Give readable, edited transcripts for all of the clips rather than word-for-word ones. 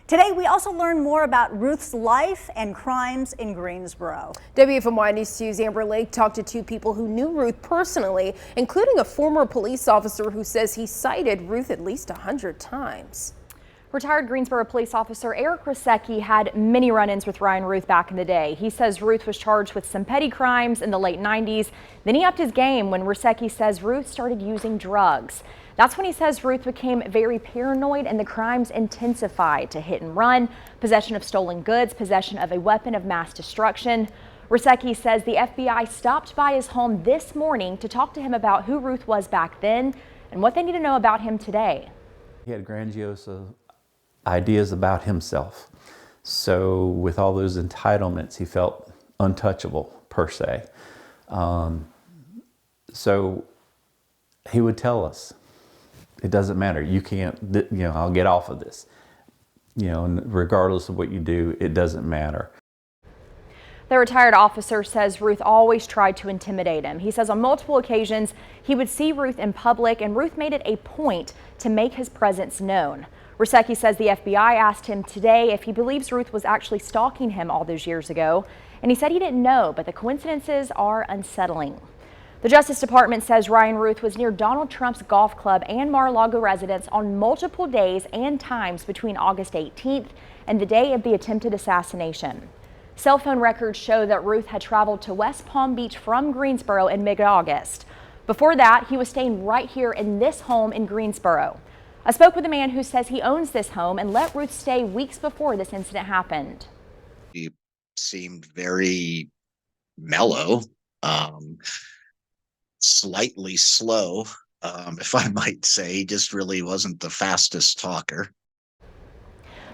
Today, we also learn more about Routh's life and crimes in Greensboro. WFMY News 2's Amber Lake talked to two people who knew Routh personally, including a former police officer who says he cited Routh at least 100 times. Retired Greensboro police officer Eric Rusecki had many run-ins with Ryan Routh back in the day. He says Routh was charged with some petty crimes in the late 90s. Then he upped his game when Rusecki says Routh started using drugs. That's when he says Routh became very paranoid and the crimes intensified to hit and run, possession of stolen goods, possession of a weapon of mass destruction. Rusecki says the FBI stopped by his home this morning to talk to him about who Routh was back then and what they need to know about him today. He had grandiose ideas about himself. So with all those entitlements, he felt untouchable per se. So he would tell us, it doesn't matter, you can't, I'll get off of this. Regardless of what you do, it doesn't matter. The retired officer says Routh always tried to intimidate him. He says on multiple occasions he would see Routh in public and Routh made it a point to make his presence known. Rusecki says the FBI asked him today if he believes Routh was actually stalking him all those years ago, and he said he didn't know, but the coincidences are unsettling. The Justice Department says Ryan Routh was near Donald Trump's golf club and Mar-a-Lago residence on multiple days and times between August 18th and the day of the attempted assassination. Cell phone records show that Routh had traveled to West Palm Beach from Greensboro in mid-August. Before that, he was staying right here in this home in Greensboro. I spoke with a man who says he owns this home and let Routh stay weeks before this incident happened. He seemed very mellow, slightly slow, if I might say. He just really wasn't the fastest talker.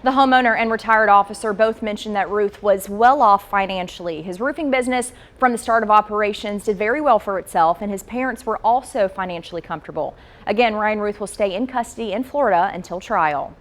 The homeowner and retired officer both mentioned that Routh was well off financially. His roofing business from the start of operations did very well for itself, and his parents were also financially comfortable. Again, Ryan Routh will stay in custody in Florida until trial.